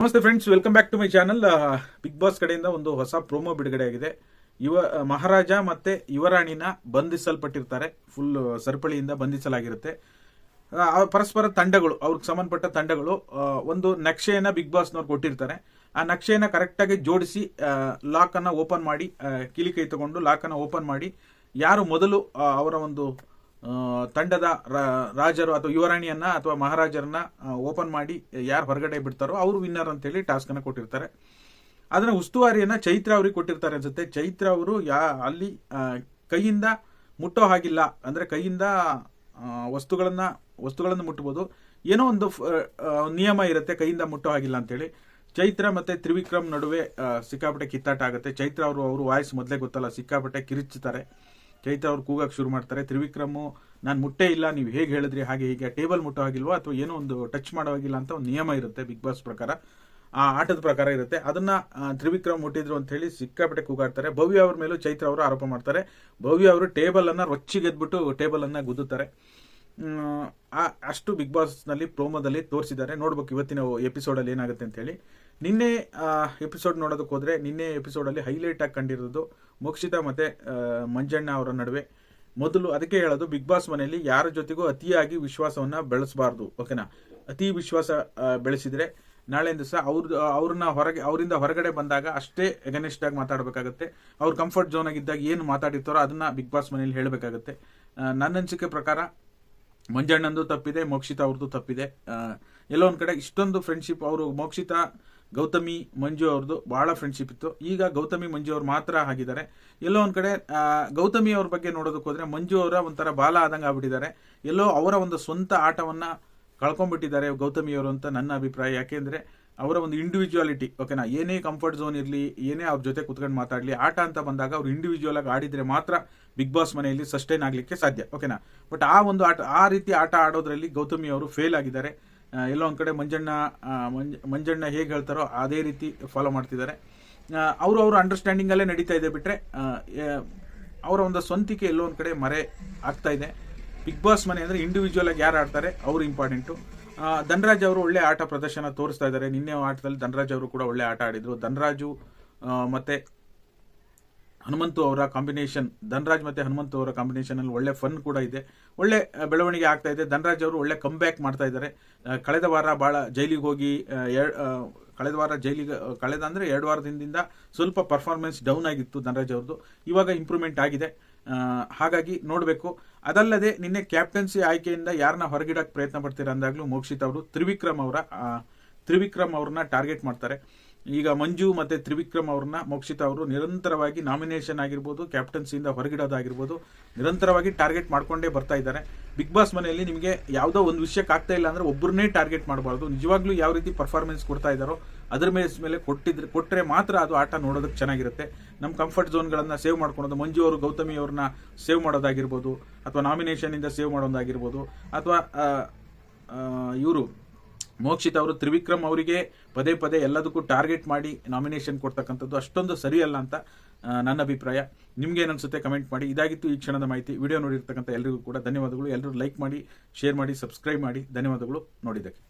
ನಮಸ್ತೆ friends, welcome back to my channel. Bigg Boss ಕಡೆಯಿಂದ ಒಂದು ಹೊಸ ಪ್ರೋಮೋ ಬಿಡುಗಡೆ ಆಗಿದೆ. ಮಹಾರಾಜ ಮತ್ತೆ ಯುವರಾಣಿನ ಬಂಧಿಸಲ್ಪಟ್ಟಿರ್ತಾರೆ. ಫುಲ್ ಸರಪಳಿಯಿಂದ ಬಂಧಿಸಲಾಗಿರುತ್ತೆ. ಪರಸ್ಪರ ತಂಡಗಳು, ಅವ್ರಿಗೆ ಸಂಬಂಧಪಟ್ಟ ತಂಡಗಳು ಒಂದು ನಕ್ಷೆಯನ್ನ ಬಿಗ್ ಬಾಸ್ನವ್ರು ಕೊಟ್ಟಿರ್ತಾರೆ. ಆ ನಕ್ಷೆಯನ್ನ ಕರೆಕ್ಟ್ ಆಗಿ ಜೋಡಿಸಿ ಲಾಕ್ ಅನ್ನ ಓಪನ್ ಮಾಡಿ, ಕೀಲಿ ಕೈ ತಗೊಂಡು ಲಾಕ್ ಅನ್ನ ಓಪನ್ ಮಾಡಿ, ಯಾರು ಮೊದಲು ಅವರ ಒಂದು ತಂಡದ ರಾಜರು ಅಥವಾ ಯುವರಾಣಿಯನ್ನ ಅಥವಾ ಮಹಾರಾಜರನ್ನ ಓಪನ್ ಮಾಡಿ ಯಾರು ಹೊರಗಡೆ ಬಿಡ್ತಾರೋ ಅವರು ವಿನ್ನರ್ ಅಂತೇಳಿ ಟಾಸ್ಕ್ ಅನ್ನ ಕೊಟ್ಟಿರ್ತಾರೆ. ಅದನ್ನ ಉಸ್ತುವಾರಿಯನ್ನ ಚೈತ್ರ ಅವ್ರಿಗೆ ಕೊಟ್ಟಿರ್ತಾರೆ ಅನ್ಸುತ್ತೆ. ಚೈತ್ರ ಅವರು ಅಲ್ಲಿ ಕೈಯಿಂದ ಮುಟ್ಟೋ ಹಾಗಿಲ್ಲ, ಅಂದ್ರೆ ಕೈಯಿಂದ ವಸ್ತುಗಳನ್ನ ಮುಟ್ಟಬಹುದು. ಏನೋ ಒಂದು ನಿಯಮ ಇರುತ್ತೆ, ಕೈಯಿಂದ ಮುಟ್ಟೋ ಹಾಗಿಲ್ಲ ಅಂತೇಳಿ. ಚೈತ್ರ ಮತ್ತೆ ತ್ರಿವಿಕ್ರಮ್ ನಡುವೆ ಸಿಕ್ಕಾಪಟ್ಟೆ ಕಿತ್ತಾಟ ಆಗುತ್ತೆ. ಚೈತ್ರ ಅವರು ವಾಯ್ಸ್ ಮೊದಲೇ ಗೊತ್ತಲ್ಲ, ಸಿಕ್ಕಾಪಟ್ಟೆ ಕಿರಿಚುತ್ತಾರೆ. ಚೈತ್ರ ಅವ್ರು ಕೂಗಕ್ಕೆ ಶುರು ಮಾಡ್ತಾರೆ. ತ್ರಿವಿಕ್ರಮು ನಾನು ಮುಟ್ಟೇ ಇಲ್ಲ, ನೀವು ಹೇಗೆ ಹೇಳಿದ್ರಿ, ಹಾಗೆ ಹೀಗೆ ಟೇಬಲ್ ಮುಟ್ಟೋ ಹಾಗಿಲ್ವಾ ಅಥವಾ ಏನೋ ಒಂದು ಟಚ್ ಮಾಡೋ ಹಾಗಿಲ್ಲ ಅಂತ ಒಂದು ನಿಯಮ ಇರುತ್ತೆ ಬಿಗ್ ಬಾಸ್ ಪ್ರಕಾರ, ಆ ಆಟದ ಪ್ರಕಾರ ಇರುತ್ತೆ. ಅದನ್ನ ತ್ರಿವಿಕ್ರಮ್ ಮುಟ್ಟಿದ್ರು ಅಂತ ಹೇಳಿ ಸಿಕ್ಕಾಪಟ್ಟೆ ಕೂಗಾಡ್ತಾರೆ. ಭವ್ಯ ಅವ್ರ ಮೇಲೂ ಚೈತ್ರ ಅವರು ಆರೋಪ ಮಾಡ್ತಾರೆ. ಭವ್ಯ ಅವರು ಟೇಬಲ್ ಅನ್ನ ರೊಚ್ಚಿಗೆದ್ಬಿಟ್ಟು ಟೇಬಲ್ ಅನ್ನ ಗುದ್ದುತ್ತಾರೆ. ಅಷ್ಟು ಬಿಗ್ ಬಾಸ್ ನಲ್ಲಿ ಪ್ರೋಮೋದಲ್ಲಿ ತೋರಿಸಿದ್ದಾರೆ. ನೋಡ್ಬೇಕು ಇವತ್ತಿನ ಎಪಿಸೋಡ್ ಅಲ್ಲಿ ಏನಾಗುತ್ತೆ ಅಂತ ಹೇಳಿ. ನಿನ್ನೆ ಎಪಿಸೋಡ್ ನೋಡೋದಕ್ಕೆ ಹೋದ್ರೆ, ನಿನ್ನೆ ಎಪಿಸೋಡ್ ಅಲ್ಲಿ ಹೈಲೈಟ್ ಆಗಿ ಕಂಡಿರೋದು ಮೋಕ್ಷಿತಾ ಮತ್ತೆ ಮಂಜಣ್ಣ ಅವರ ನಡುವೆ. ಮೊದಲು ಅದಕ್ಕೆ ಹೇಳೋದು, ಬಿಗ್ ಬಾಸ್ ಮನೆಯಲ್ಲಿ ಯಾರ ಜೊತೆಗೂ ಅತಿಯಾಗಿ ವಿಶ್ವಾಸವನ್ನ ಬೆಳೆಸಬಾರ್ದು, ಓಕೆನಾ. ಅತಿ ವಿಶ್ವಾಸ ಬೆಳೆಸಿದ್ರೆ ನಾಳೆ ದಿವಸ ಅವರಿಂದ ಹೊರಗಡೆ ಬಂದಾಗ ಅಷ್ಟೇ ಎಗನೆಸ್ಟ್ ಆಗಿ ಮಾತಾಡಬೇಕಾಗುತ್ತೆ. ಅವ್ರ ಕಂಫರ್ಟ್ ಝೋನ್ ಆಗಿದ್ದಾಗ ಏನು ಮಾತಾಡಿರ್ತಾರೋ ಅದನ್ನ ಬಿಗ್ ಬಾಸ್ ಮನೆಯಲ್ಲಿ ಹೇಳಬೇಕಾಗುತ್ತೆ. ನನ್ನ ಅನಿಸಿಕೆ ಪ್ರಕಾರ ಮಂಜಣ್ಣಂದು ತಪ್ಪಿದೆ, ಮೋಕ್ಷಿತಾ ಅವ್ರದ್ದು ತಪ್ಪಿದೆ. ಎಲ್ಲೋ ಒಂದ್ ಕಡೆ ಇಷ್ಟೊಂದು ಫ್ರೆಂಡ್ಶಿಪ್, ಅವರು ಮೋಕ್ಷಿತಾ, ಗೌತಮಿ, ಮಂಜು ಅವ್ರದ್ದು ಬಹಳ ಫ್ರೆಂಡ್ಶಿಪ್ ಇತ್ತು. ಈಗ ಗೌತಮಿ, ಮಂಜು ಅವ್ರು ಮಾತ್ರ ಆಗಿದ್ದಾರೆ. ಎಲ್ಲೋ ಒಂದ್ ಕಡೆ ಗೌತಮಿ ಅವ್ರ ಬಗ್ಗೆ ನೋಡೋದಕ್ಕೆ ಹೋದ್ರೆ ಮಂಜು ಅವರ ಒಂಥರ ಬಾಲ ಆದಂಗ ಆಗ್ಬಿಟ್ಟಿದ್ದಾರೆ. ಎಲ್ಲೋ ಅವರ ಒಂದು ಸ್ವಂತ ಆಟವನ್ನ ಕಳ್ಕೊಂಡ್ಬಿಟ್ಟಿದ್ದಾರೆ ಗೌತಮಿ ಅವರು ಅಂತ ನನ್ನ ಅಭಿಪ್ರಾಯ. ಯಾಕೆಂದ್ರೆ ಅವರ ಒಂದು ಇಂಡಿವಿಜುವಾಲಿಟಿ, ಓಕೆನಾ, ಏನೇ ಕಂಫರ್ಟ್ ಝೋನ್ ಇರಲಿ, ಏನೇ ಅವ್ರ ಜೊತೆ ಕುತ್ಕೊಂಡು ಮಾತಾಡ್ಲಿ, ಆಟ ಅಂತ ಬಂದಾಗ ಅವ್ರು ಇಂಡಿವಿಜುವಲ್ ಆಗಿ ಆಡಿದ್ರೆ ಮಾತ್ರ ಬಿಗ್ ಬಾಸ್ ಮನೆಯಲ್ಲಿ ಸಸ್ಟೈನ್ ಆಗ್ಲಿಕ್ಕೆ ಸಾಧ್ಯ, ಓಕೆನಾ. ಬಟ್ ಆ ರೀತಿ ಆಟ ಆಡೋದ್ರಲ್ಲಿ ಗೌತಮಿ ಅವರು ಫೇಲ್ ಆಗಿದ್ದಾರೆ. ಎಲ್ಲೋ ಒಂದ್ ಕಡೆ ಮಂಜಣ್ಣ ಹೇಗೆ ಹೇಳ್ತಾರೋ ಅದೇ ರೀತಿ ಫಾಲೋ ಮಾಡ್ತಿದ್ದಾರೆ. ಅವ್ರ ಅಂಡರ್ಸ್ಟ್ಯಾಂಡಿಂಗ್ ಅಲ್ಲೇ ನಡೀತಾ ಇದೆ, ಬಿಟ್ರೆ ಅವರ ಒಂದು ಸ್ವಂತಿಕೆ ಎಲ್ಲೋ ಒಂದ್ ಕಡೆ ಮರೆ ಆಗ್ತಾ ಇದೆ. ಬಿಗ್ ಬಾಸ್ ಮನೆ ಅಂದ್ರೆ ಇಂಡಿವಿಜುವಲ್ ಆಗಿ ಯಾರು ಆಡ್ತಾರೆ ಅವರು ಇಂಪಾರ್ಟೆಂಟು. ಧನರಾಜ್ ಅವರು ಒಳ್ಳೆ ಆಟ ಪ್ರದರ್ಶನ ತೋರಿಸ್ತಾ ಇದ್ದಾರೆ. ನಿನ್ನೆ ಆಟದಲ್ಲಿ ಧನರಾಜ್ ಅವರು ಕೂಡ ಒಳ್ಳೆ ಆಟ ಆಡಿದ್ರು. ಧನರಾಜು ಮತ್ತೆ ಹನುಮಂತು ಅವರ ಕಾಂಬಿನೇಷನ್, ಧನರಾಜ್ ಮತ್ತೆ ಹನುಮಂತು ಅವರ ಕಾಂಬಿನೇಷನ್ ಅಲ್ಲಿ ಒಳ್ಳೆ ಫನ್ ಕೂಡ ಇದೆ, ಒಳ್ಳೆ ಬೆಳವಣಿಗೆ ಆಗ್ತಾ ಇದೆ. ಧನರಾಜ್ ಅವರು ಒಳ್ಳೆ ಕಮ್ ಬ್ಯಾಕ್ ಮಾಡ್ತಾ ಇದ್ದಾರೆ. ಕಳೆದ ವಾರ ಬಹಳ ಜೈಲಿಗೆ ಹೋಗಿ, ಕಳೆದ ಅಂದ್ರೆ 2 ವಾರದ ಹಿಂದಿಂದ ಸ್ವಲ್ಪ ಪರ್ಫಾರ್ಮೆನ್ಸ್ ಡೌನ್ ಆಗಿತ್ತು ಧನರಾಜ್ ಅವ್ರದ್ದು. ಇವಾಗ ಇಂಪ್ರೂವ್ಮೆಂಟ್ ಆಗಿದೆ. ಹಾಗಾಗಿ ನೋಡ್ಬೇಕು. ಅದಲ್ಲದೆ ನಿನ್ನೆ ಕ್ಯಾಪ್ಟನ್ಸಿ ಆಯ್ಕೆಯಿಂದ ಯಾರನ್ನ ಹೊರಗಿಡಕ್ಕೆ ಪ್ರಯತ್ನ ಪಡ್ತೀರಾ ಅಂದಾಗ್ಲೂ ಮೋಕ್ಷಿತ್ ಅವರು ತ್ರಿವಿಕ್ರಮ್ ಅವ್ರನ್ನ ಟಾರ್ಗೆಟ್ ಮಾಡ್ತಾರೆ. ಈಗ ಮಂಜು ಮತ್ತೆ ತ್ರಿವಿಕ್ರಮ್ ಅವ್ರನ್ನ ಮೋಕ್ಷಿತ್ ಅವರು ನಿರಂತರವಾಗಿ ನಾಮಿನೇಷನ್ ಆಗಿರ್ಬೋದು, ಕ್ಯಾಪ್ಟನ್ಸಿಯಿಂದ ಹೊರಗಿಡೋದಾಗಿರ್ಬೋದು, ನಿರಂತರವಾಗಿ ಟಾರ್ಗೆಟ್ ಮಾಡ್ಕೊಂಡೇ ಬರ್ತಾ ಇದ್ದಾರೆ. ಬಿಗ್ ಬಾಸ್ ಮನೆಯಲ್ಲಿ ನಿಮಗೆ ಯಾವುದೋ ಒಂದು ವಿಷಯಕ್ಕೆ ಆಗ್ತಾ ಇಲ್ಲ ಅಂದ್ರೆ ಒಬ್ಬರನ್ನೇ ಟಾರ್ಗೆಟ್ ಮಾಡಬಾರ್ದು. ನಿಜವಾಗ್ಲೂ ಯಾವ ರೀತಿ ಪರ್ಫಾರ್ಮೆನ್ಸ್ ಕೊಡ್ತಾ ಇದ್ದಾರೋ ಅದ್ರ ಮೇಲೆ ಕೊಟ್ಟರೆ ಮಾತ್ರ ಅದು ಆಟ ನೋಡೋದಕ್ಕೆ ಚೆನ್ನಾಗಿರುತ್ತೆ. ನಮ್ಮ ಕಂಫರ್ಟ್ ಝೋನ್ಗಳನ್ನ ಸೇವ್ ಮಾಡ್ಕೊಳೋದು, ಮಂಜು ಅವರು ಗೌತಮಿ ಅವ್ರನ್ನ ಸೇವ್ ಮಾಡೋದಾಗಿರ್ಬೋದು, ಅಥವಾ ನಾಮಿನೇಷನ್ ಇಂದ ಸೇವ್ ಮಾಡೋದಾಗಿರ್ಬೋದು, ಅಥವಾ ಇವರು ಮೋಕ್ಷಿತ್ ಅವರು ತ್ರಿವಿಕ್ರಮ್ ಅವರಿಗೆ ಪದೇ ಪದೇ ಎಲ್ಲದಕ್ಕೂ ಟಾರ್ಗೆಟ್ ಮಾಡಿ ನಾಮಿನೇಷನ್ ಕೊಡ್ತಕ್ಕಂಥದ್ದು ಅಷ್ಟೊಂದು ಸರಿಯಲ್ಲ ಅಂತ ನನ್ನ ಅಭಿಪ್ರಾಯ. ನಿಮ್ಗೆ ಏನನ್ಸುತ್ತೆ ಕಮೆಂಟ್ ಮಾಡಿ. ಇದಾಗಿತ್ತು ಈ ಕ್ಷಣದ ಮಾಹಿತಿ. ವಿಡಿಯೋ ನೋಡಿರ್ತಕ್ಕಂಥ ಎಲ್ಲರಿಗೂ ಕೂಡ ಧನ್ಯವಾದಗಳು. ಎಲ್ಲರೂ ಲೈಕ್ ಮಾಡಿ, ಶೇರ್ ಮಾಡಿ, ಸಬ್ಸ್ಕ್ರೈಬ್ ಮಾಡಿ. ಧನ್ಯವಾದಗಳು ನೋಡಿದ್ದಕ್ಕೆ.